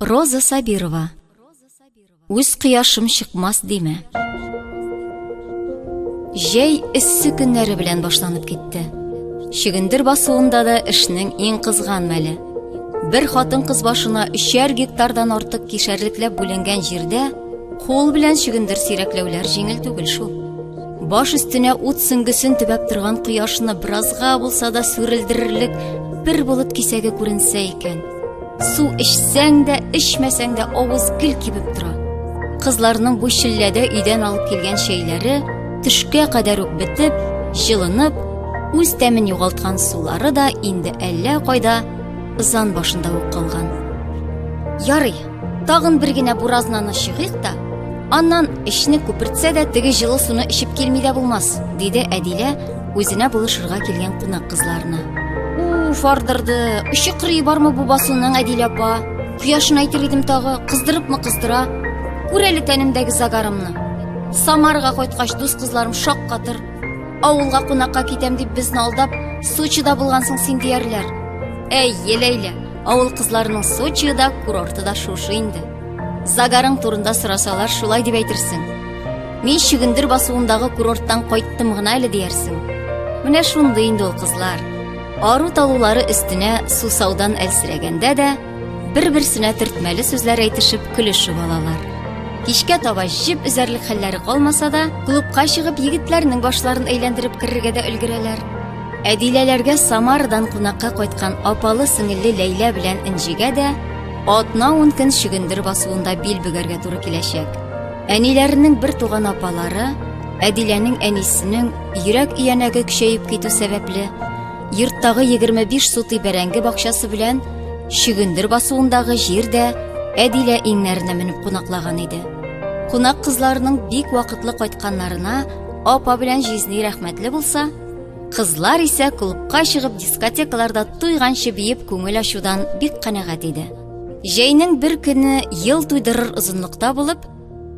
Роза Сабирова. Үз кыяшым чыкмас диме. Жей иссе көннәре белән башланып китте. Шигендер басуында да эшнең иң кызган мәле. Бер хатын кыз башына 3 гектардан артык кишәрлекләп бүленгән җирдә кул белән шигендер сирәкләүләр җиңел түгел шул. Баш өстенә ут сөңгесен төбәп торган кояшны биразга булса да сүрелдерерлек бер болыт кисәге күренсә икән. Су эчсәң дә, эчмәсәң дә авыз гел кибеп тора. Кызларның бу шилләдә өйдән алып килгән шәйләре төшкә кадәр үк бетеп, җылынып, үз тәмен югалткан сулары да инде әллә кайда ызан башында ук калган. Ярый, тагын бер генә буразнаны чыгыйк та, аннан эшне күпертсә дә теге җылы суны эчеп килми дә булмас, диде Әдилә үзенә булышырга килгән кунак кызларына. Фардырды. Иши кырый бармы бу басуның, Әдилә апа? Кояшын әйтер идем тагы, кыздырыпмы кыздыра? Күр әле тәнемдәге загарымны. Самарга кайткач дус кызларым шаккатыр. Авылга кунакка китәм дип безне алдап, Сочида булгансың син диярләр. Еләйлә, авыл кызларының Сочида, курорты шушы инде. Загарың турында сорасалар, шулай дип әйтерсең. Мин шигендер басуындагы курорттан кайттым гына әле диярсең. Менә шундый инде ул кызлар. Ару талулары өстенә сусаудан әлсерәгәндә дә бер-берсенә төртмәле сүзләр әйтешеп көлешеп алалар. Кичкә таба җеп үзәрлек хәлләре калмаса да, клубка чыгып егетләрнең башларын әйләндереп керергә дә өлгерәләр. Әдиләләргә Самардан кунакка кайткан апалы сеңелле Ләйлә белән Инҗигә дә атна-ун көн шигендер басуында бил бөгәргә туры киләчәк. Әниләренең бер туган апалары Әдиләнең әнисенең йөрәк иянәге көчәеп китү сәбәпле йорттагы 25 сутый бәрәңге бакчасы белән шигендер басуындагы җирдә Әдилә иңнәренә менеп кунаклаган иде. Кунак кызларының бик вакытлы кайтканнарына апа белән җизни рәхмәтле булса, кызлар исә клубка чыгып дискотекаларда туйганчы биеп күңел ачудан бик канәгать иде. Җәйнең бер көне ел туйдырыр озынлыкта булып,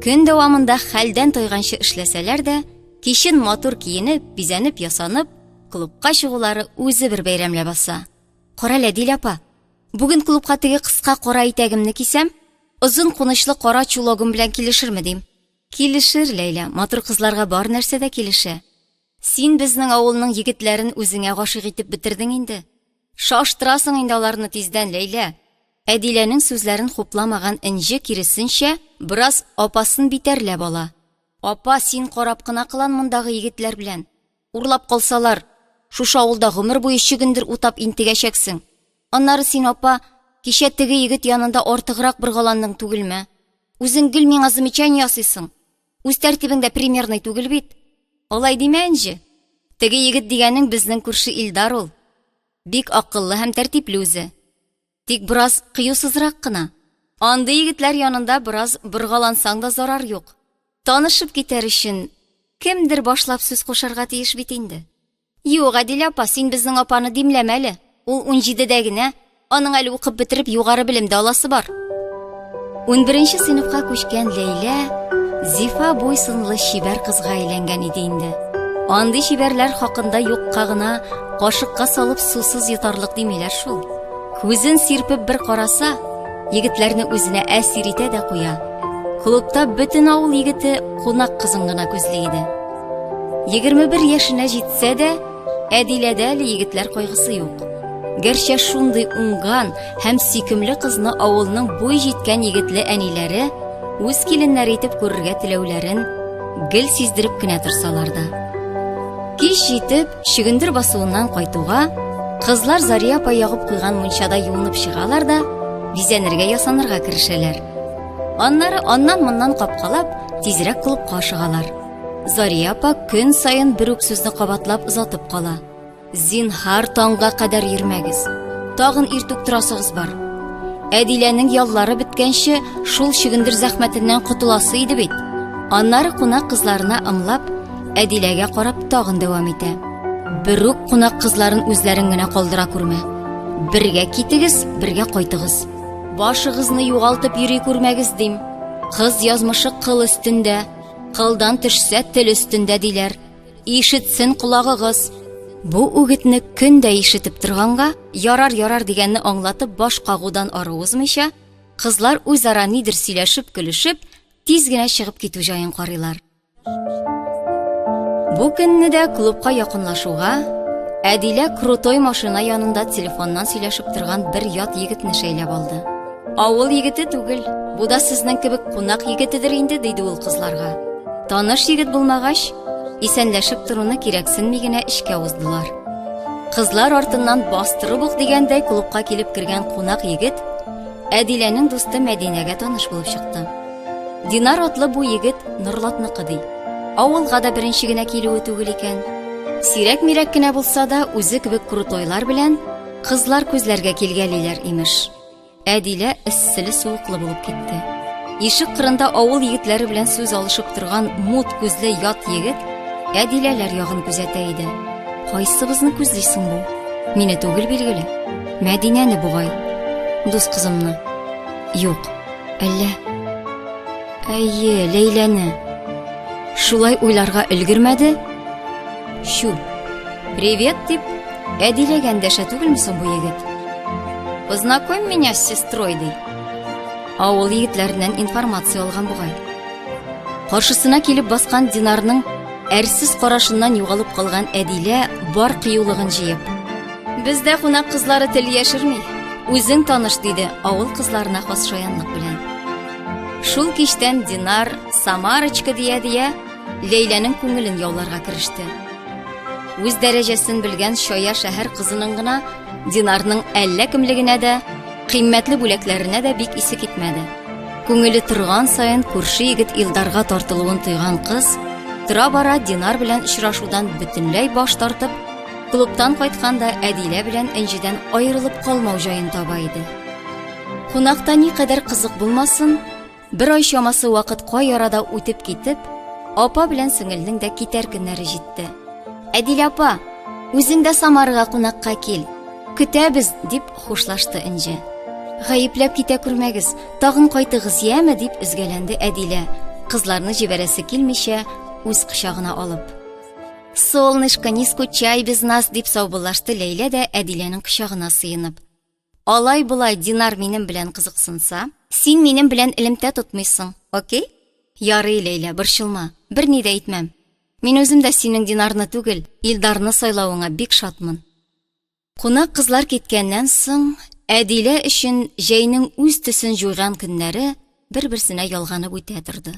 көн дәвамында хәлдән тойганчы эшләсәләр дә, кичен матур киенеп, бизәнеп, ясанып, клубка чыгулары үзе бер бәйрәмләп баса. Кара Әдилә апа, бүген клубка теге кыска кара итәгемне кисәм, озын кунычлы кара чулогым белән килешерме дим? Килешер, Ләйлә, матур кызларга бар нәрсә дә килешә. Син безнең авылның егетләрен үзеңә гашыйк итеп битердең инде. Шаштырасың инде аларны тиздән, Ләйлә. Әдиләнең сүзләрен хупламаган Инҗе киресенчә бераз апасын битәрләп ала. Апа, син карап кына кылан мондагы егетләр белән. Урлап калсалар, шушы авылда гомер буе шигендер утап интегәчәксең. Аннары син, апа, кичә теге егет янында артыграк быргаландың түгелме? Үзең гел миңа замечание ясыйсың. Үз тәртибеңдә примерный түгел бит. Алай димә инде. Теге егет дигәнең безнең күрше Илдар ул. Бик акыллы һәм тәртипле үзе. Тик бераз кыюсызрак кына. Андый егетләр янында бераз быргалансаң да зарар юк. Танышып китәр өчен кемдер башлап сүз кушарга тиеш бит инде. Юк, Әдилә апа, син безнең апаны димләмә әле. Ул 17дә генә, аның әле укып бетереп югары белемдә аласы бар. 11нче сыйныфка күчкән Ләйлә Зифа буйсынлы шибәр кызга әйләнгән иде инде. Андый шибәрләр хакында юкка гына кашыкка салып сусыз йотарлык димиләр шул. Күзен сирпеп бер караса, егетләрне үзенә әсир итә дә куя. Клубта бөтен авыл егете кунак кызын гына күзли иде. 21 яшенә җитсә дә, Әдиләдә әле егетләр кайгысы юк. Гәрчә шундый уңган һәм сөйкемле кызны авылның буй җиткән егетле әниләре үз киленнәре итеп күрергә теләүләрен гел сиздереп кенә торсалар да. Кич җитеп, шигендер басуыннан кайтуга, кызлар Зария апа ягып куйган мунчада юынып чыгалар да, бизәнергә ясанырга керешәләр. Аннары аннан-моннан капкалап, тизрәк клубка ашыгалар. Зария апа көн сайын бер үк сүзне кабатлап озатып кала. Зинһар таңга кадәр йөрмәгез. Тагын иртүк торасыгыз бар. Әдиләнең яллары беткәнче шул шигендер зәхмәтеннән котыласы иде бит. Аннары кунак кызларына ымлап, Әдиләгә карап тагын дәвам итә. Бер үк кунак кызларын үзләрен генә калдыра күрмә. Бергә китегез, бергә кайтыгыз. Башыгызны югалтып йөри күрмәгез дим. Кыз язмышы кыл өстендә, кылдан төшсә тел өстендә диләр. Ишетсен кулагыгыз. Бу үгетне көн дә ишетеп торганга, ярар дигәнне аңлатып баш кагудан ары узмыйча, Кызлар үзара нидер сөйләшеп, көлешеп, тиз генә чыгып китү җаен карыйлар. Бу көнне дә клубка якынлашуга Әдилә крутой машина янында телефоннан сөйләшеп торган бер ят егетне шәйләп алды. Авыл егете түгел, бу да сезнең кебек кунак егетедер инде, диде ул кызларга. Таныш егет булмагач, исәнләшеп торуны кирәксенми генә эшкә уздылар. Кызлар артыннан бастырып ук дигәндәй клубка килеп кергән кунак егет Әдиләнең дусты Мәдинәгә таныш булып чыкты. Динар атлы бу егет Норлатныкы ди. Авылга да беренче генә килүе түгел икән. Сирәк-мирәк кенә булса да, үзе кебек крутойлар белән кызлар күзләргә килгәлиләр имеш. Әдилә эсселе-суыклы булып китте. Ишек кырында авыл егетләре белән сүз алышып торган мут күзле ят егет Әдиләләр ягын күзәтә иде. Кайсыбызны күзлисең бу? Мине түгел билгеле. Мәдинәне бугай. Дус кызымны. Юк. Әллә. Әйе, Ләйләне. Шулай уйларга өлгермәде. Шу. Привет, дип. Әдиләгә дәшә түгелме соң бу егет? Познакомь меня с сестрой, ди. Авыл егетләреннән информация алган бугай. Каршысына килеп баскан Динарның әрсез карашыннан югалып калган Әдилә бар кыюлыгын җыеп. Бездә кунак кызлары тел яшерми. Үзең таныш, диде авыл кызларына хас шаянлык белән. Шул кичтән Динар Самарочка дия Ләйләнең күңелен яуларга кереште. Үз дәрәҗәсен белгән шая шәһәр кызының гына Динарның әллә кемлегенә дә, кыйммәтле бүләкләренә дә бик исе китмәде. Күңеле торган саен күрше егет Илдарга тартылуын тойган кыз тора-бара Динар белән очрашудан бөтенләй баш тартып, клубтан кайтканда Әдилә белән Энҗидән аерылып калмау җаен таба иде. Кунакта никадәр кызык булмасын, бер ай чамасы вакыт кай арада үтеп китеп, апа белән сеңелнең дә китәр көннәре җитте. Әдилә апа, үзең дә Самарга кунакка кил. Көтәбез, дип хушлашты Энҗе. Гаепләп китә күрмәгез, тагын кайтыгыз, яме, дип үзгәләнде Әдилә, кызларны җибәрәсе килмичә үз кочагына алып. Солнышко, не скучай без нас, дип саубуллашты Ләйлә дә Әдиләнең кочагына сыенып. Алай булай Динар минем белән кызыксынса, син минем белән элемтә тотмыйсың, окей? Ярый, Ләйлә, борчылма, берни дә әйтмәм. Мин үзем дә синең Динарны түгел, Илдарны сайлавыңа бик шатмын. Кунак кызлар киткәннән соң, Әдилә өчен җәйнең үз төсен җуйган көннәре бер-берсенә ялганып үтә торды.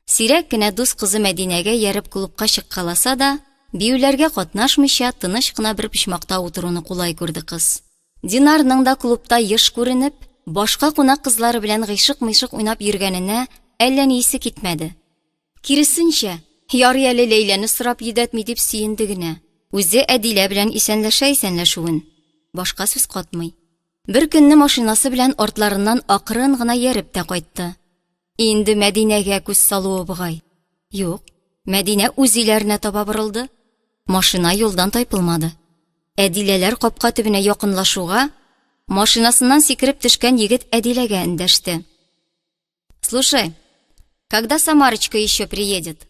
Сирәк кенә дус кызы Мәдинәгә ярып клубка чыккаласа да, биюләргә катнашмыйча тыныч кына бер почмакта утыруны кулай күрде кыз. Динарның да клубта еш күренеп, башка кунак кызлары белән гыйшык-мыйшык уйнап йөргәненә әллә ни исе китмәде. Киресенчә, ярый әле Ләйләне сорап йөдәтми дип сөенде генә. Үзе Әдилә белән исәнләшүен. Башка сүз катмый. Бер көнне машинасы белән артларыннан акрын гына ярып та кайтты. Инде Мәдинәгә күз салуы бугай. Юк, Мәдинә үз өйләренә таба борылды. Машина юлдан тайпылмады. Әдиләләр капка төбенә якынлашуга, машинасыннан сикереп төшкән егет Әдиләгә эндәште. Слушай, когда Самарочка еще приедет?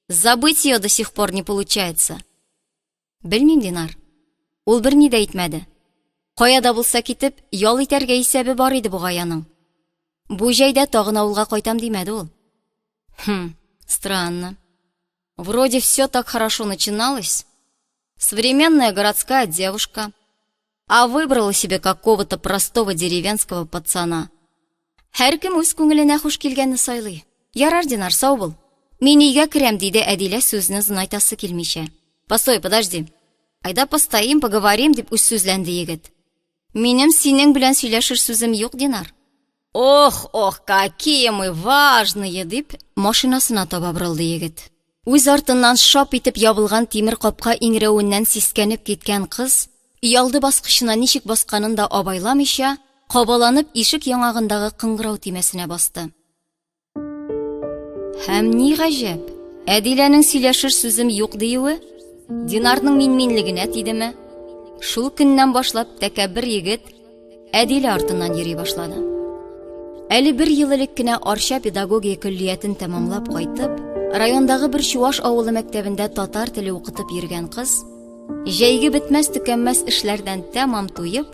Забыть ее до сих пор не получается. Белмим, Динар. Ул берни дә әйтмәде. Каяда булса китеп, ял итәргә исәбе бар иде бугай аның. Бу җәйдә тагын авылга кайтам димәде ул. Странно. Вроде все так хорошо начиналось. Современная городская девушка, а выбрала себе какого-то простого деревенского пацана. Һәркем үз күңеленә хуш килгәнне сайлый. Ярар, Динар, сау бул. Мин өйгә керәм, диде Әдилә сүзне зынайтасы килмичә. Постой, подожди. Айда постоим, поговорим, дип үз сүзләнде егет. Минем синең белән сөйләшер сүзем юк, Динар. Ох, какие мы важные, дип машинасына таба борылды егет. Үз артыннан шап итеп ябылган тимер капка иңрәвеннән сискәнеп киткән кыз, ялды баскычына ничек басканын да абайламыйча, кабаланып ишек яңагындагы кыңгырау тимәсенә басты. Һәм ни гаҗәп, Әдиләнең сөйләшер сүзем юк диюе Динарның минлегенә тидеме? Шул көннән башлап тәкәббер егет Әдилә артыннан йөри башлады. Әле бер ел элек кенә Арча педагогия көллиятен тәмамлап кайтып, райондагы бер Чуаш авылы мәктәбендә татар теле укытып йөргән кыз, җәйге бетмәс төкәнмәс эшләрдән тәмам туеп,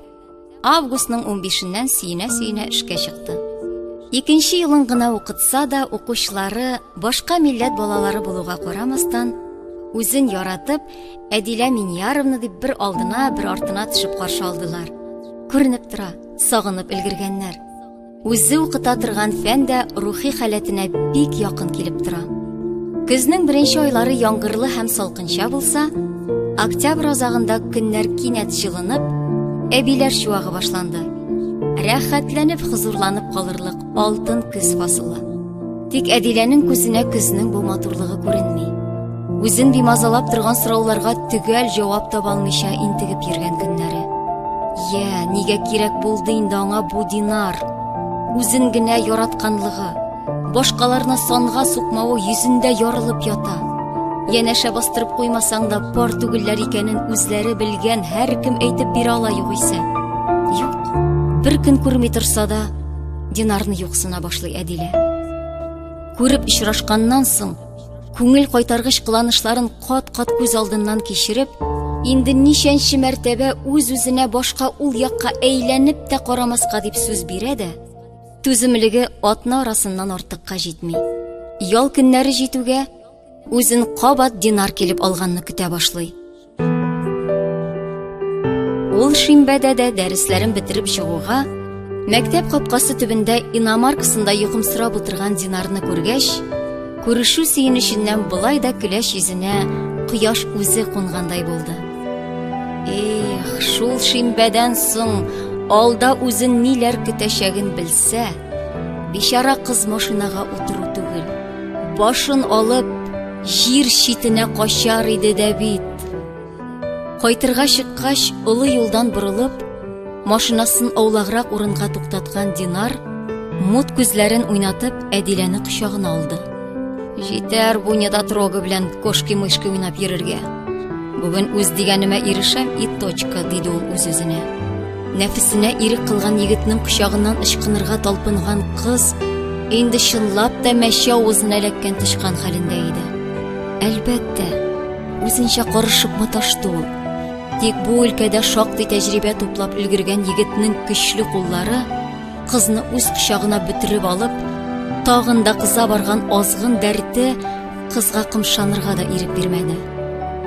августның 15-ннән сөенә эшкә чыкты. 2нче елын гына укытса да, укучылары башка милләт балалары булуга карамастан, үзен яратып, Әдилә Минияровна дип бер алдына, бер артына төшеп каршы алдылар. Күренеп тора, сагынып өлгергәннәр. Үзе укыта торган фән дә рухи халәтенә бик якын килеп тора. Көзнең беренче айлары яңгырлы һәм салкынча булса, октябрь азагында көннәр кинәт җылынып, әбиләр чуагы башланды. Рәхәтләнеп, хузурланып калырлык алтын көз фасылы. Тик Әдиләнең күзенә көзнең бу матурлыгы күренми. Үзен бимазалап торган сорауларга төгәл җавап таба алмыйча интегеп йөргән көннәре. Нигә кирәк булды инде аңа бу динар? Үзен генә яратканлыгы, башкаларны санга сукмавы йөзендә ярылып ята. Янәшә бастырып куймасаң да пар түгелләр икәнен үзләре белгән һәркем әйтеп бирә ала югыйсә. Юк, бер көн күрми торса да, динарны юксына башлый Әдилә. Күреп очрашканнан соң, күңел кайтаргыч кыланышларын кат-кат күз алдыннан кичереп, инде ничәнче мәртәбә үз-үзенә башка ул якка әйләнеп тә карамаска дип сүз бирә дә, түземлеге атна арасыннан артыкка җитми. Ял көннәре җитүгә, үзен кабат динар килеп алганны көтә башлый. Ул шимбәдә дә дәресләрен бетереп чыгуга, мәктәп капкасы төбендә иномаркасында йокымсырап утырган динарны күргәч, күрешү сөенеченнән болай да көләч йөзенә кояш үзе кунгандай булды. Шул шимбәдән соң алда үзен ниләр көтәчәген белсә, бичара кыз машинага утыру түгел, башын алып җир читенә качар иде дә бит. Кайтырга чыккач, олы юлдан борылып, машинасын аулаграк урынга туктаткан Динар, мут күзләрен уйнатып, Әдиләне кочагына алды. Җитәр бу недотрога белән кошки-мышки уйнап йөрергә. Бүген үз дигәнемә ирешәм и точка, диде ул үз-үзенә. Нәфесенә ирек кылган егетнең кочагыннан ычкынырга талпынган кыз инде чынлап та мәче авызына эләккән тычкан хәлендә иде. Әлбәттә, үзенчә карышып маташты ул. Тик бу өлкәдә шактый тәҗрибә туплап өлгергән егетнең көчле куллары кызны үз кочагына бөтереп алып, тагын да кыза барган азгын дәрте кызга кымшанырга да ирек бирмәде.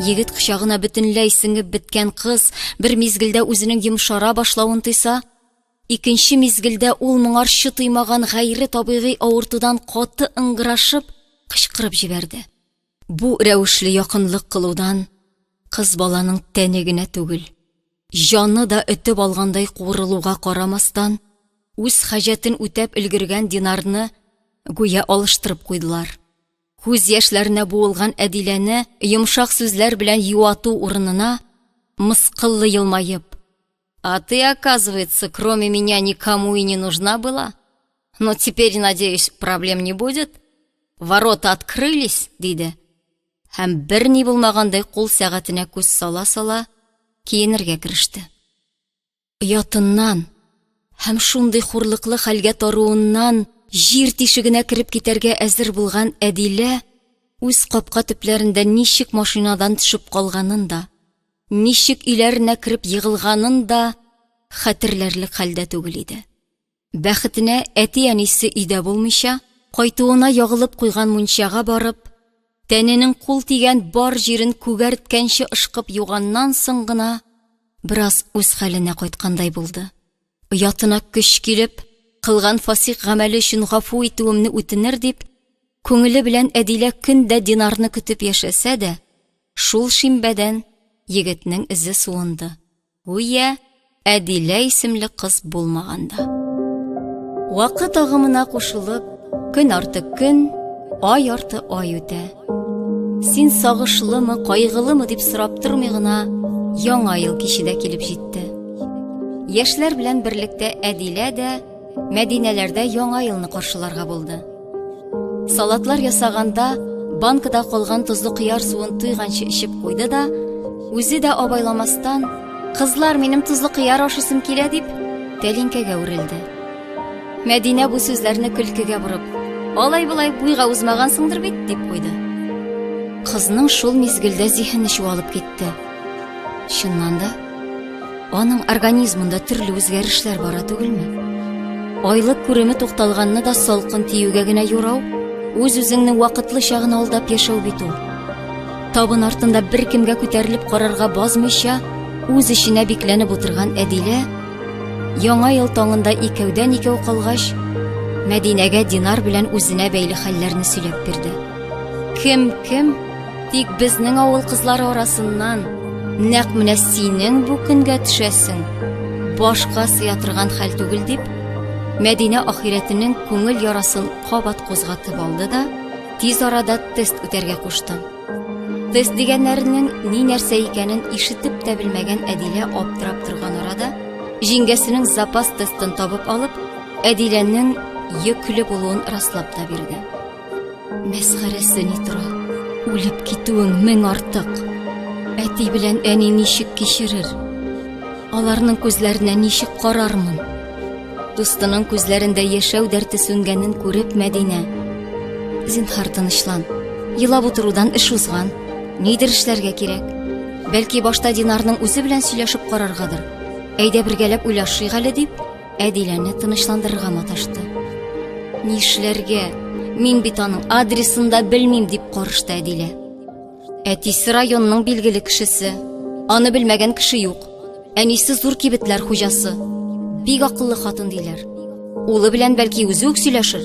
Егет кочагына бөтенләй сеңеп беткән кыз бер мизгелдә үзенең йомшара башлавын тойса, икенче мизгелдә ул моңарчы тоймаган гайре табигый авыртудан каты ыңгырашып, кычкырып җибәрде. Бу рәвешле якынлык кылудан кыз баланың тәне генә түгел, җаны да өтеп алгандай курылуга карамастан, үз хаҗәтен үтәп өлгергән Динарны гүя алыштырып куйдылар. Күз яшьләренә буылган Әдиләне йомшак сүзләр белән юату урынына мыскыллы елмаеп: «А ты, оказывается, кроме меня никому и не нужна была? Но теперь, надеюсь, проблем не будет? Ворота открылись», — диде. Һәм бер ни булмагандай кул сәгатенә күз сала-сала киенергә кереште. Оятыннан һәм шундый хурлыклы хәлгә таруыннан җир тишегенә кереп китәргә әзер булган Әдилә үз капка төпләрендә ничек машинадан төшеп калганын да, ничек өйләренә кереп егылганын да хәтерләрлек хәлдә түгел иде. Бәхетенә әти-әнисе өйдә булмыйча, кайтуына ягылып куйган мунчага барып, тәненең кул тигән бар җирен күгәрткәнче ышкып юганнан соң гына бераз үз хәленә кайткандай булды. Оятына көч килеп, кылган фасих гамәле өчен гафу итүемне үтенер дип, күңеле белән Әдилә көндә Динарны көтеп яшәсә дә, шул шимбәдән егетнең эзе суынды. Уя, Әдилә исемле кыз булмаганда. Вакыт агымына кушылып, көн арты көн, ай арты ай үтә. Син сагышлымы, кайгылымы дип сорап тормый гына, яңа ел кичедә килеп җитте. Яшьләр белән берлектә Әдилә дә Мәдинәләрдә яңа елны каршыларга булды. Салатлар ясаганда банкада калган тузлы кыяр суын туйганчы эчеп куйды да, үзе дә абайламастан, кызлар, минем тузлы кыяр ашысым килә дип, тәлинкәгә үрелде. Мәдинә бу сүзләрне көлкегә бурып, алай-булай буйга узмагансыңдыр бит, дип куйды. Кызның шул мизгелдә зиһене чуалып китте. Чыннан да, Аның организмында төрле үзгәрешләр бара түгелме? Айлык күреме тукталганны да салкын тиюгә генә юрау, үз-үзеңнең вакытлы чагын алдап яшәү бит ул. Табын артында бер кемгә күтәрелеп карарга базмыйча, үз эшенә бикләнеп утырган Әдилә, яңа ел таңында икәүдән икәү калгач, Мәдинәгә Динар белән үзенә бәйле хәлләрне сөйләп бирде. Кем, тик безнең авыл кызлары арасыннан нәкъ менә синең бу көнгә төшәсең, башка сыя торган хәл түгел дип, Мәдинә ахирәтенең күңел ярасын кабат кузгатып алды да, тиз арада тест үтәргә кушты. Тест дигәннәренең ни нәрсә икәнен ишетеп тә белмәгән Әдилә аптырап торган арада, җиңгәсенең запас тестын табып алып, Әдиләнең йөкле булуын раслап та бирде. Мәсхәрәсе ни тора? Үлеп китүең мең артык. Әти белән әни ничек кичерер? Аларның күзләренә ничек карармын? Дустының күзләрендә яшәү дәрте сүнгәнен күреп Мәдинә: зинһар тынычлан. Елап утырудан эш узган. Нидер эшләргә кирәк. Бәлки башта Динарның үзе белән сөйләшеп караргадыр. Әйдә бергәләп уйлашыйк әле дип, Әдиләне тынычландырырга маташты. Нишләргә? Мин бит аның адресын да белмим дип карышты Әдилә. Әтисе районның билгеле кешесе. Аны белмәгән кеше юк. Әнисе зур кибетләр хуҗасы. Бик акыллы хатын диләр. Улы белән бәлки үзе үк сөйләшер.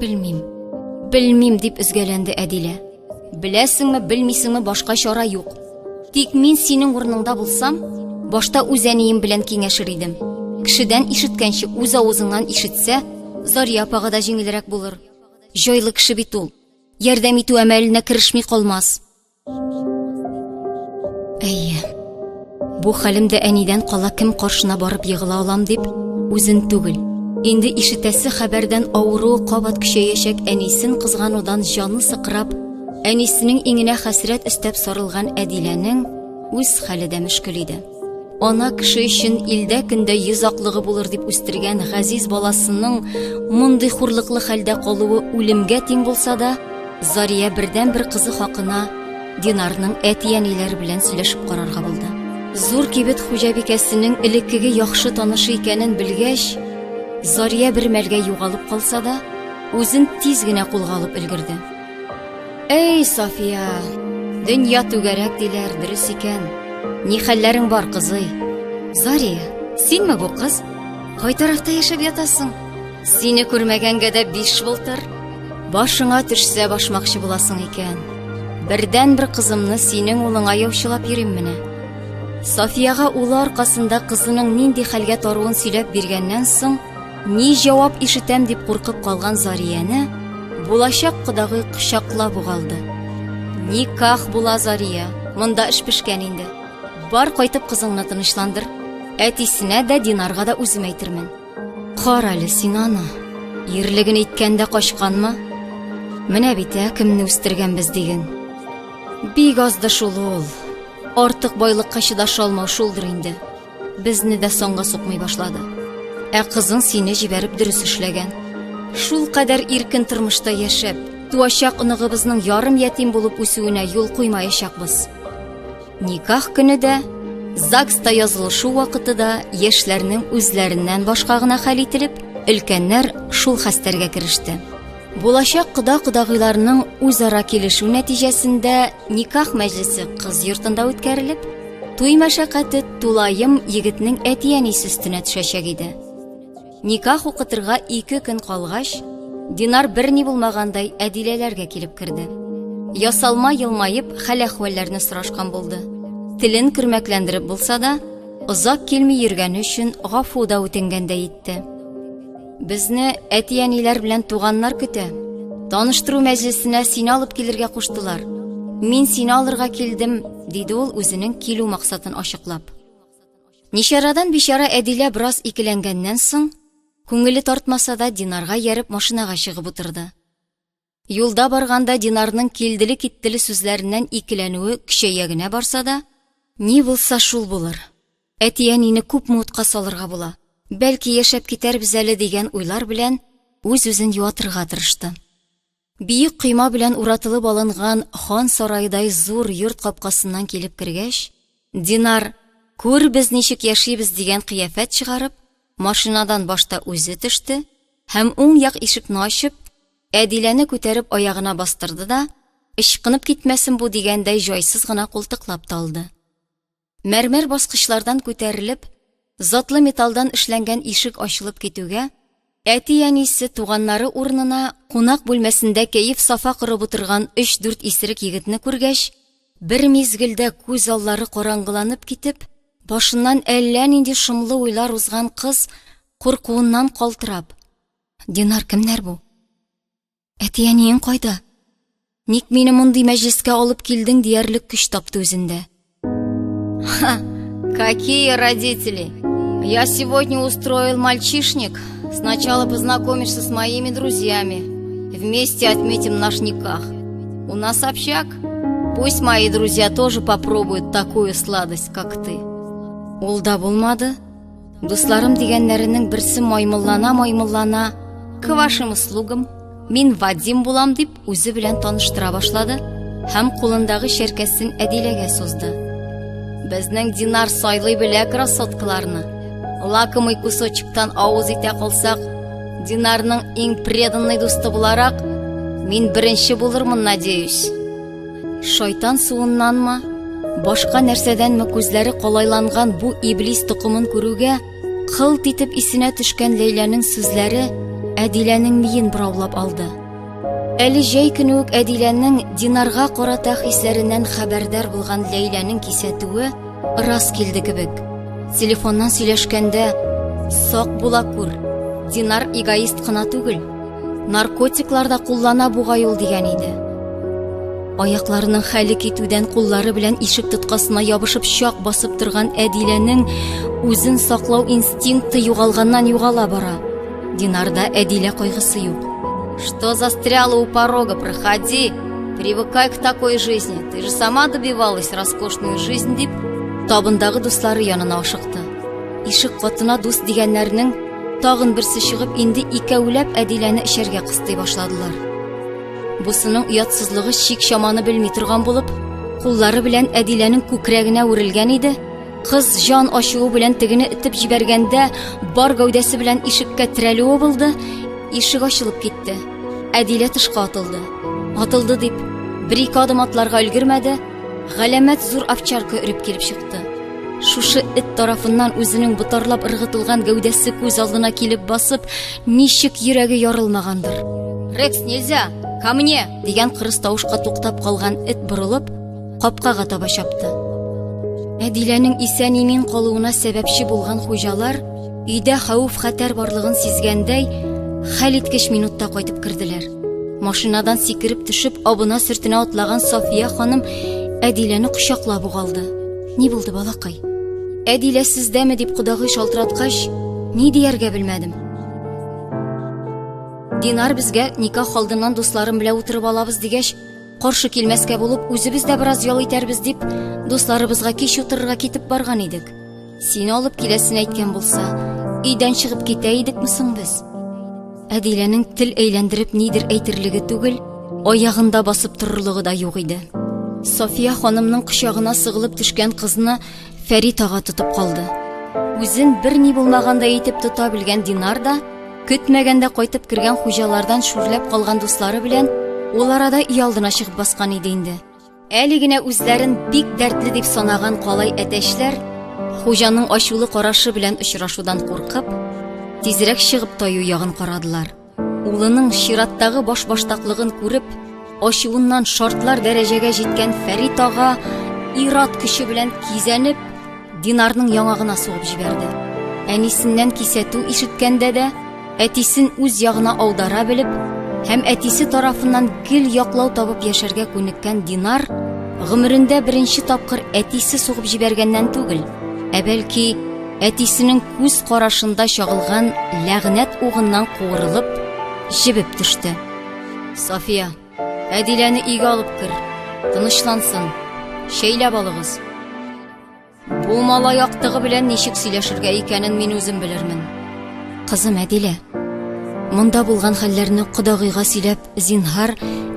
Белмим дип өзгәләнде Әдилә. Беләсеңме, белмисеңме, башка чара юк. Тик мин синең урыныңда булсам, башта үз әнием белән киңәшер идем. Кешедән ишеткәнче үз авызыңнан ишетсә, Зария апага да җиңелрәк булыр. Җайлы кеше бит ул. Ярдәм итү әмәленә керешми калмас. Әйе. Бу хәлемдә әнидән кала кем каршына барып егыла алам дип, үзен түгел. Инде ишетәсе хәбәрдән авыруы кабат көчәячәк әнисен кызганудан җаны сыкрап, әнисенең иңенә хәсрәт өстәп сарылган Әдиләнең үз хәле дә мөшкел иде. Ана кеше өчен илдә көндә 100 аклыгы булыр дип үстергән газиз баласының мондый хурлыклы хәлдә калуы үлемгә тиң булса да, Зария бердән бер кызы хакына Динарның әти-әниләре белән сөйләшеп карарга булды. Зур кибет хуҗабикәсенең элеккеге яхшы танышы икәнен белгәч, Зария бер мәлгә югалып калса да, үзен тиз генә кулга алып өлгерде. Эй, Сафия, дөнья түгәрәк диләр, дөрес икән. Ни хәлләрең бар, кызый? Зария, синме бу кыз? Кай тарафта яшәп ятасың? Сине күрмәгәнгә дә 5 бултыр. Башыңа төшсә башмакчы буласың икән. Бердән бер кызымны синең улыңа яучылап йөрим менә. Сафияга улы аркасында кызының нинди хәлгә таруын сөйләп биргәннән соң, ни җавап ишетәм дип куркып калган Зарияне булачак кодагый кочаклап угалды. Никах була, Зария, монда эш пешкән инде. Бар кайтып кызыңны тынычландыр. Әтисенә дә Динарга да үзем әйтермен. Кара әле син аны. Ирлеген иткәндә качканмы? Менә бит кемне үстергәнбез диген. Бик азды шул ул. Артык байлыкка чыдаша алмау шулдыр инде. Безне дә соңга сукмый башлады. Кызың сине җибәреп дөрес эшләгән. Шул кадәр иркен тормышта яшәп, туачак оныгыбызның ярым ятим булып үсүенә юл куймаячакбыз. Никах көне дә, ЗАГСта язылышу вакыты да яшьләрнең үзләреннән башка гына хәл ителеп, өлкәннәр шул хәстәргә кереште. Булачак кода-кодагыйларның үзара килешү нәтиҗәсендә никах мәҗлесе кыз йортында үткәрелеп, туй мәшәкате тулаем егетнең әти-әнисе өстенә төшәчәк иде. Никах укытырга 2 көн калгач, Динар берни булмагандай Әдиләләргә килеп керде. Ясалма елмаеп хәл-әхвәлләрне сорашкан булды. Телен күрмәкләндереп булса да, озак килми йөргәне өчен гафу да үтенгәндәй итте. Безне әти-әниләр белән туганнар көтә. Таныштыру мәҗлесенә сине алып килергә куштылар. Мин сине алырга килдем, диде ул үзенең килү максатын ачыклап. Ничарадан бичара Әдилә бераз икеләнгәннән соң, күңеле тартмаса да Динарга ярып машинага чыгып утырды. Юлда барганда Динарның килделе-киттеле сүзләреннән икеләнүе көчәя генә барса да, ни булса шул булыр. Әти-әнине күп мутка салырга була. Бәлки яшәп китәрбез әле дигән уйлар белән үз-үзен юатырга тырышты. Биек кыйма белән уратылып алынган хан сарайдай зур йорт капкасыннан килеп кергәч, Динар Күр без ничек яшибез дигән кыяфәт чыгарып, машинадан башта үзе төште һәм уң як ишекне ачып, Әдиләне күтәреп аягына бастырды да, ычкынып китмәсен бу дигәндәй җайсыз гына култыклап талды. Мәрмәр баскычлардан күтәрелеп, затлы металдан эшләнгән ишек ачылып китүгә, әти-әнисе туганнары урынына кунак бүлмәсендә кәеф сафа кырып утырган 3-4 исерек егетне күргәч, бер мизгелдә күз аллары караңгыланып китеп, башыннан әллә нинди шомлы уйлар узган кыз куркуыннан калтырап: "Динар, кемнәр бу? Әти-әниең кайда? Ник мине мондый мәҗлескә алып килдең?" диярлек көч тапты үзендә. Какие родители? Я сегодня устроил мальчишник. Сначала познакомишься с моими друзьями. Вместе отметим наш никах. У нас общак. Пусть мои друзья тоже попробуют такую сладость, как ты. Ул да булмады. Дусларым дигәннәренең берсе маймыллана, К вашим услугам. мин Вадим булам дип үзе белән таныштыра башлады һәм кулындагы шәркәсен Әдиләгә сузды. Безнең Динар сайлый белә красоткаларны. Лакомый кусочектан авыз итә калсак, Динарның иң преданный дусты буларак, мин беренче булырмын, надеюсь. Шайтан суыннанмы, башка нәрсәдәнме күзләре калайланган бу иблис тукымын күрүгә, кылт итеп исенә төшкән Ләйләнең сүзләре Әдиләнең миен браулап алды. Әле җәй көне үк Әдиләнең Динарга карата хисләреннән хәбәрдар булган Ләйләнең кисәтүе рас килде кебек. Телефоннан сөйләшкәндә: "Сак була күр, Динар эгоист кына түгел, наркотиклар да куллана бугай ул" дигән иде. Аякларының хәле китүдән куллары белән ишек тоткасына ябышып чак басып торган Әдиләнең үзен саклау инстинкты югалганнан югала бара. Динарда Әдилә кайгысы юк. Что застряла у порога? Проходи. Привыкай к такой жизни. Ты же сама добивалась роскошную жизнь, дип, табындагы дуслары янына ашыкты. Ишек катына дус дигәннәрнең тагын берсе чыгып, инде икәүләп Әдиләне эчәргә кыстый башладылар. Бусының уятсызлыгы чик чаманы белми торган булып, куллары белән Әдиләнең күкрәгенә үрелгән иде. Кыз жан ачуы белән тегене итеп җибәргәндә, бар гәүдәсе белән ишеккә терәлүе булды. Ишек ачылып китте. Әдилә тышка атылды. Атылды дип, бер-ике адым атларга өлгермәде, галәмәт зур овчарка өреп килеп чыкты. Шушы эт тарафыннан үзенең бутарлап ыргытылган гәүдәсе күз алдына килеп басып, ничек йөрәге ярылмагандыр. Рекс, нельзя! Ко мне! Дигән кырыс тавышка туктап калган эт борылып, капкага таба чапты. Әдиләнең исән-имин калуына сәбәпче булган хуҗалар, өйдә хәвеф-хәтәр барлыгын сизгәндәй, хәл иткеч минутта кайтып керделәр. Машинадан сикереп төшеп, абына сөртенә атлаган Сафия ханым Әдиләне кочаклап угалды. "Ни булды, балакай? Әдилә сездәме?" дип кудагый шалтыраткач, ни дияргә белмәдем. Динар безгә никах алдыннан дусларым белән утырып алабыз дигәч, каршы килмәскә булып, үзебез дә бераз ял итәрбез дип, дусларыбызга кич утырырга китеп барган идек. Сине алып киләсен әйткән булса, өйдән чыгып китә идекме соң без? Әдиләнең тел әйләндереп нидер әйтерлеге түгел, аягында басып торырлыгы да юк иде. София ханымның кочагына сыгылып төшкән кызны Фәрит ага тотып калды. Үзен бер ни булмаганда итеп тота белгән Динар да, көтмәгәндә кайтып кергән хуҗалардан шүрләп калган дуслары белән ул арада өй алдына чыгып баскан иде инде. Әле генә үзләрен бик дәртле дип санаган калай әтәчләр, хуҗаның ачулы карашы белән очрашудан куркып, тизрәк чыгып таю ягын карадылар. Улының чираттагы баш-баштаклыгын күреп, ачуыннан шартлар дәрәҗәгә җиткән Фәрит ага ират көче белән кизәнеп, Динарның яңагына сугып җибәрде. Әнисеннән кисәтү ишеткәндә дә, әтисен үз ягына аудара белеп, һәм әтисе тарафыннан гел яклау табып яшәргә күнеккән Динар, гомерендә беренче тапкыр әтисе сугып җибәргәннән түгел, бәлки әтисенең күз карашында чагылган ләгънәт угыннан куырылып, җибеп төште. "София, Әдиләне өйгә алып кер. Тынычлансын. Шәйләп алыгыз. Бу малай яктыгы белән ничек сөйләшергә икәнен мин үзем белермен." "Кызым Әдилә, монда булган хәлләрне кодагыйга сөйләп, зинһар,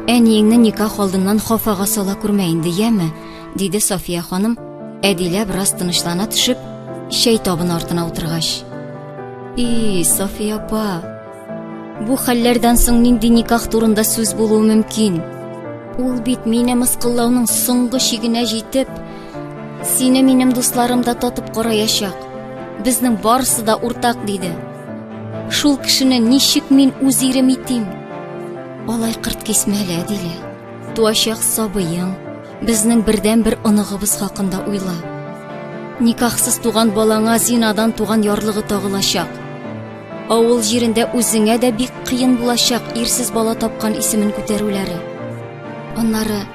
әниеңне никах алдыннан хафага сала күрмә инде, яме?" диде София ханым, Әдилә бераз тынычлана төшеп, чәй табын артына утыргач: "И, София апа, бу хәлләрдән соң нинди никах турында сүз булуы мөмкин? Ул бит мине мыскыллауның соңгы чигенә җитеп, сине минем дусларымда тотып караячак. Безнең барысы да уртак", диде. "Шул кешене ничек мин үз ирем итим?" "Алай кырт кисмәле, Әдилә. Туачак сабыең, безнең бердән-бер оныгыбыз хакында уйла. Никахсыз туган балаңа зинадан туган ярлыгы тагылачак. Авыл җирендә үзеңә дә бик кыен булачак ирсез бала тапкан исемен күтәрүләре. Аннары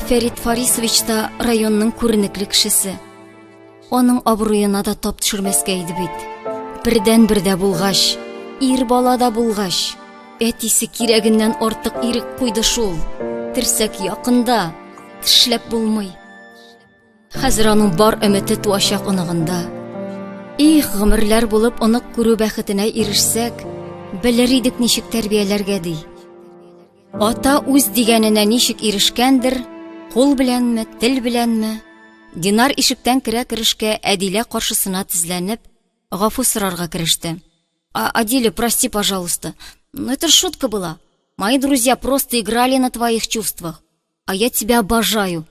Фәрит Фарисович та районның күренекле кешесе. Аның абруена да тап төшермәскә иде бит. Бердән-бердә булгач, ир бала да булгач, әтисе кирәгеннән артык ирек куйды шул. Терсәк якында, тешләп булмый. Хәзер аның бар өмете туачак оныгында. Их, гомерләр булып онык күрү бәхетенә ирешсәк, белер идек ничек тәрбияләргә", ди. Ата үз дигәненә ничек ирешкәндер, кул беләнме, тел беләнме? Динар ишектән керә-керешкә Әдилә каршысына тезләнеп, гафу сорарга кереште. "Адиля, прости, пожалуйста, но это шутка была. Мои друзья просто играли на твоих чувствах, а я тебя обожаю".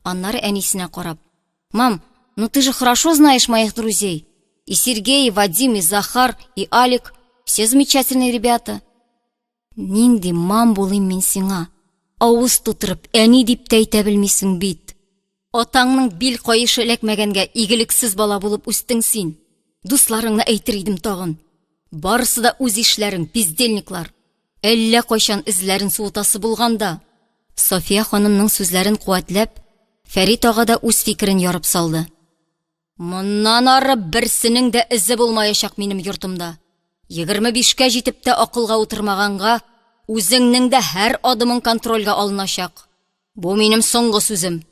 Аннары әнисенә карап: "Мам, ну ты же хорошо знаешь моих друзей. И Сергей, и Вадим, и Захар, и Алик, все замечательные ребята". "Нинди мам булыйм мин сиңа? Авыз тутырып, әни дип тә әйтә белмисең бит. Атаңның бил каешы эләкмәгәнгә игелексез бала булып үстең син. Дусларыңны әйтер идем тагын. Барысы да үз ишләрең, пиздельниклар. Әллә кайчан эзләрен суытасы булганда". София ханымның сүзләрен куәтләп, Фәрит ага да үз фикерен ярып салды. "Моннан ары берсенең дә эзе булмаячак минем йортымда. 25-кә җитеп тә акылга утырмаганга, үзеңнең дә һәр адымың контрольгә алыначак. Бу минем соңгы сүзем".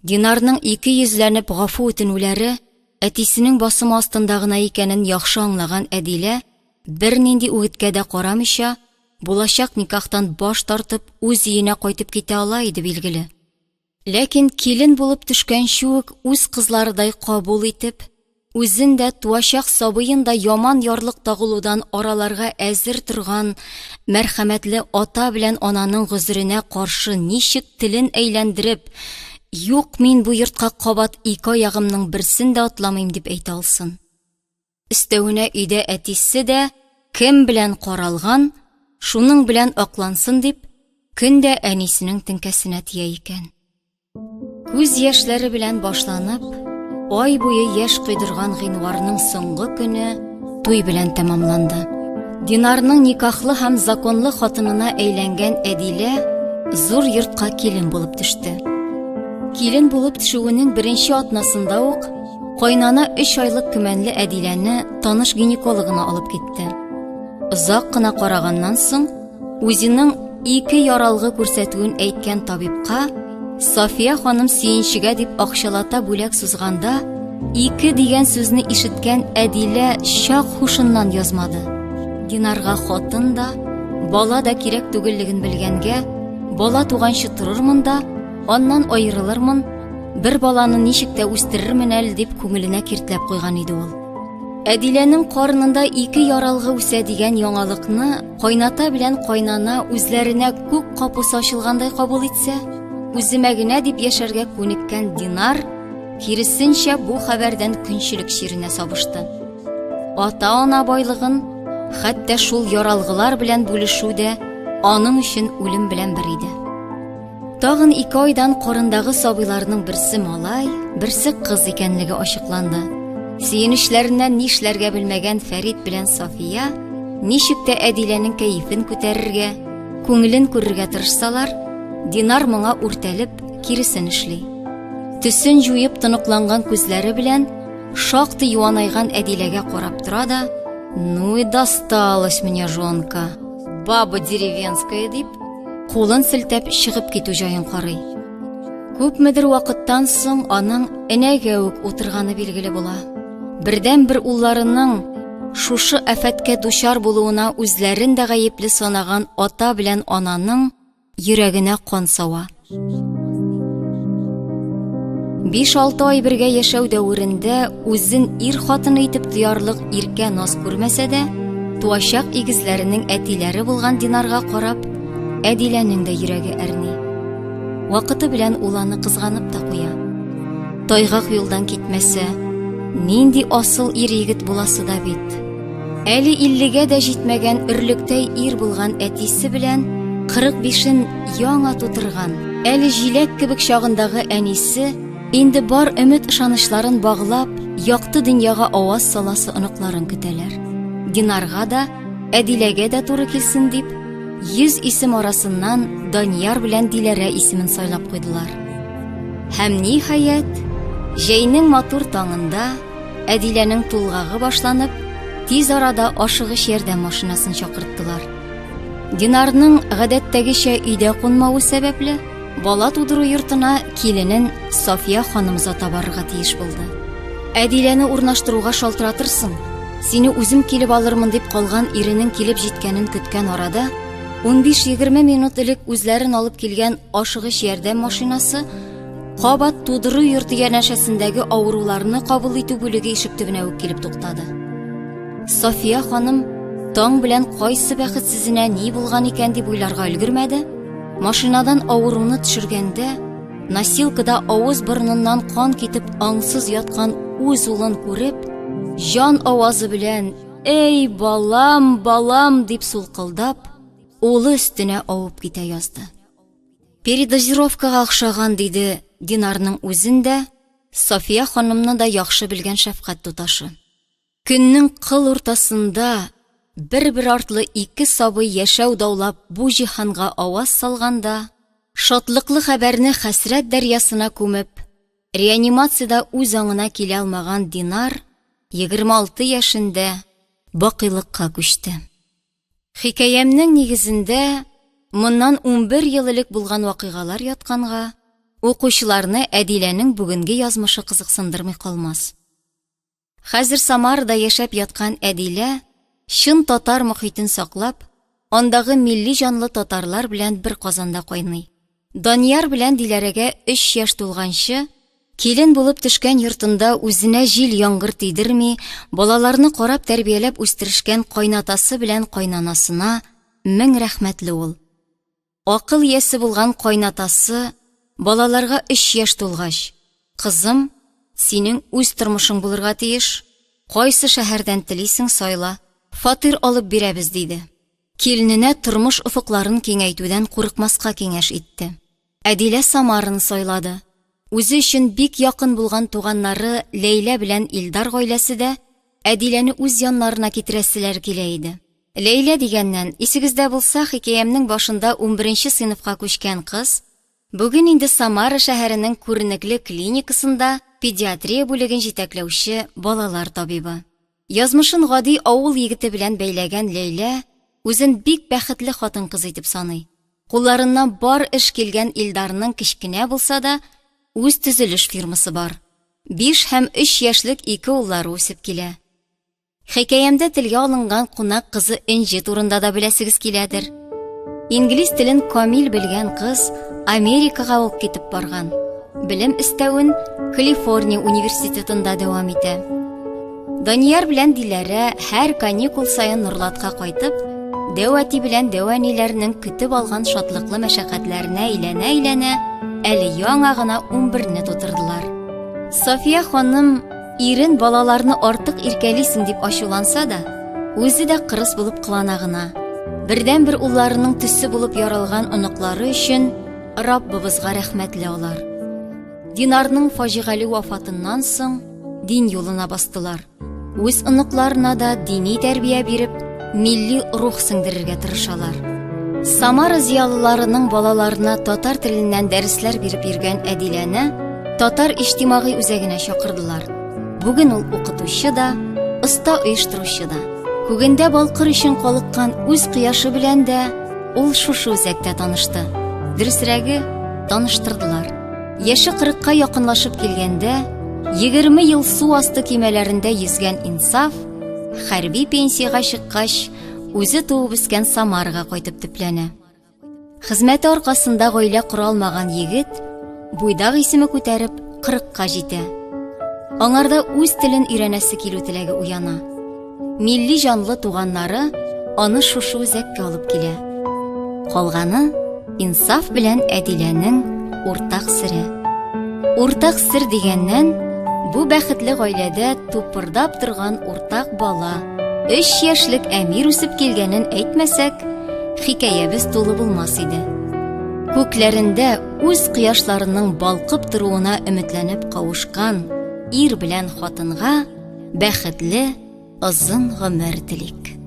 Динарның ике йөзләнеп гафу үтенүләре әтисенең басымы астында гына икәнен яхшы аңлаган Әдилә бернинди үгеткә дә карамыйча, булачак никахтан баш тартып үз өенә кайтып китә ала иде билгеле. Ләкин килен булып төшкән чүк үз кызларыдай кабул итеп, үзен дә туачак сабыен да яман ярлык тагылудан араларга әзер торган мәрхәмәтле ата белән ананың гозренә каршы ничек телен әйләндереп: "Юк, мин бу йортка кабат ике аягымның берсен дә атламыйм", дип әйтә алсын. Өстәвенә өйдә әтисе дә кем белән каралган, шуның белән аклансын дип, көндә әнисенең теңкәсенә тия икән. Күз яшьләре белән башланып, ай буе яшь койдырган гыйнварның соңгы көне туй белән тәмамланды. Динарның никахлы һәм законлы хатынына әйләнгән Әдилә зур йортка килен булып төште. Килен булып төшүенең беренче атнасында ук кайнана 3 айлык көмәнле Әдиләне таныш гинекологына алып китте. Озак кына караганнан соң, үзенең 2 яралгы күрсәтүен әйткән табибка София ханым сөенчегә дип акчалата бүләк сузганда, 2 дигән сүзне ишеткән Әдилә чак хушыннан язмады. Динарга хатын да, бала да кирәк түгеллеген белгәнгә, бала туганчы торырмын да, аннан аерылырмын, бер баланы ничек тә үстерермен әле дип күңеленә киртләп куйган иде ул. Әдиләнең карынында 2 яралгы үсә дигән яңалыкны кайната белән кайнана үзләренә күк капысы ачылгандай кабул итсә, үземә генә дип яшәргә күнеккән Динар киресенчә бу хәбәрдән көнчелек чиренә сабышты. Ата-ана байлыгын, хәтта шул яралгылар белән бүлешү дә аның өчен үлем белән бер иде. Тагын 2 айдан карындагы сабыйларның берсе малай, берсе кыз икәнлеге ачыкланды. Сөенечләреннән нишләргә белмәгән Фәрит белән София ничек тә Әдиләнең кәефен күтәрергә, күңелен күрергә тырышсалар, Динар моңа үртәлеп киресен эшли. Төсен җуеп тыныкланган күзләре белән шактый юанайган Әдиләгә карап тора да: "Ну и досталась мне жонка, баба деревенская", дип кулын селтәп чыгып китү җаен карый. Күпмедер вакыттан соң аның энәгә үк утырганы билгеле була. Бердән-бер улларының шушы афәткә дучар булуына үзләрен дә гаепле санаган ата белән ананың йөрәгенә кан сава. 5-6 ай бергә яшәү дәверендә үзен ир хатыны итеп тыярлык иркә наз күрмәсә дә, туачак игезләренең әтиләре булган Динарга карап, Әдиләнең дә йөрәге әрни. Вакыты белән ул аны кызганып та куя. Тайгак юлдан китмәсә, нинди асыл ир егет буласы да бит. Әле 50-гә дә җитмәгән өрлектәй ир булган әтисе белән 45-ен яңа тутырган, әле җиләк кебек чагындагы әнисе инде бар өмет ышанычларын баглап, якты дөньяга аваз саласы оныкларын көтәләр. Динарга да, Әдиләгә дә туры килсен дип, 100 исем арасыннан Данияр белән Диләрә исемен сайлап куйдылар. Һәм ниһаять, җәйнең матур таңында Әдиләнең тулгагы башланып, тиз арада ашыгыч ярдәм машинасын чакырттылар. Динарның гадәттәгечә өйдә кунмавы сәбәпле, бала тудыру йортына киленен Сафия ханым зата барырга тиеш булды. Әдиләне урнаштыруга шалтыратырсың, сине үзем килеп алырмын дип калган иренең килеп җиткәнен көткән арада, 15-20 минут элек үзләрен алып килгән ашыгыч ярдәм машинасы кабат тудыру йорты янәшәсендәге авыруларны кабул итү бүлеге ишек төбенә үк килеп туктады. Сафия ханым таң белән кайсы бәхетсезенә ни булган икән дип уйларга өлгермәде. Машинадан авыруны төшергәндә, носилкада авыз борыныннан кан китеп аңсыз яткан үз улын күреп, жан авазы белән «Эй, балам, балам!» дип сулкылдап, улы өстенә авып китә язды. Передозировкага охшаган диде Динарның үзендә, Сафия ханымны да яхшы белгән шәфкать туташы. Көннең кыл уртасында бер-бер артлы 2 сабый яшәү даулап бу җиһанга аваз салганда, шатлыклы хәбәрне хәсрәт дәрьясына күмеп, реанимациядә үз аңына килә алмаган Динар 26 яшендә бакыйлыкка күчте. Хикәямнең нигезендә моннан 11 ел элек булган вакыйгалар ятканга, укучыларны Әдиләнең бүгенге язмышы кызыксындырмый калмас. Хәзер Самарда яшәп яткан Әдилә чын татар мөхитен саклап, андагы милли җанлы татарлар белән бер казанда кайный. Данияр белән Диләрәгә 3 яшь тулганчы, килен булып төшкән йортында үзенә җил яңгыр тидерми, балаларны карап тәрбияләп үстерешкән кайнатасы белән кайнанасына 1000 рәхмәтле ул. Акыл иясе булган кайнатасы балаларга 3 яшь тулгач, кызым, синең үз тормышың булырга тиеш, кайсы шәһәрдән телисең сайла, фатир алып бирәбез диде. Килененә тормыш офыкларын киңәйтүдән курыкмаска киңәш итте. Әдилә Самарын сайлады. Үзе өчен бик якын булган туганнары Ләйлә белән Илдар гаиләсе дә Әдиләне үз яннарына китерәселәр килә иде. Ләйлә дигәннән, исегездә булса, хикәямнең башында 11-нче сыйныфка күчкән кыз, бүген инде Самара шәһәренең күренекле клиникасында педиатрия бүлеген җитәкләүче балалар табибы. Язмышын гади авыл егете белән бәйләгән Ләйлә үзен бик бәхетле хатын-кыз итеп саный. Кулларыннан бар эш килгән Илдарның кичкенә булса да, үз төзелеш фирмасы бар. 5 һәм 3 яшьлек 2 уллары үсеп килә. Хикәямдә телгә алынган кунак кызы Энҗи турында да беләсегез киләдер. Инглиз телен камил белгән кыз Америкага ук китеп барган. Белем истәвен Калифорния университетында дәвам итә. Данияр белән Диләрә һәр каникул сайын Нурлатка кайтып, Дәвәти белән дәвәниләрнең көтеп алган шатлыклы мәшәкатьләренә әйләнә, әле яңа гына 11-не тутырдылар. Сафия ханым ирен балаларны артык иркәлисең дип ачуланса да, үзе дә кырыс булып кылана гына. Бердән-бер улларының төсе булып яралган оныклары өчен Раббыбызга рәхмәтле алар. Динарның фаҗигале вафатыннан соң дин юлына бастылар. Үз оныкларына да дини тәрбия биреп, милли рух сеңдерергә тырышалар. Самара зиялыларының балаларына татар теленнән дәресләр биреп йөргән Әдиләне татар иҗтимагый үзәгенә чакырдылар. Бүген ул укытучы да, оста оештыручы да. Күгендә балкыр өчен калыккан үз кыяшы белән дә ул шушы үзәктә танышты. Дөресрәге, таныштырдылар. Яше 40-ка якынлашып килгәндә, 20 ел су асты кимәләрендә йөзгән инсаф, хәрби пенсияга чыккач, үзе туып үскән Самарга кайтып төпләнә. Хезмәте аркасында гаилә кура алмаган егет, буйдак исеме күтәреп, 40-ка җитә. Аңарда үз телен өйрәнәсе килү теләге уяна. Милли җанлы туганнары аны шушы үзәккә алып килә. Калганы инсаф белән Әдиләнең уртак сере. Уртак сер дигәннән, бу бәхетле гаиләдә тупырдап торган уртак бала, 3 яшьлек әмир үсеп килгәнен әйтмәсәк, хикәябез тулы булмас иде. Күкләрендә үз кояшларының балкып торуына өметләнеп кавышкан ир белән хатынга бәхетле озын гомер телик.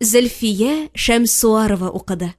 Зөлфия Шәмсуарова укыды.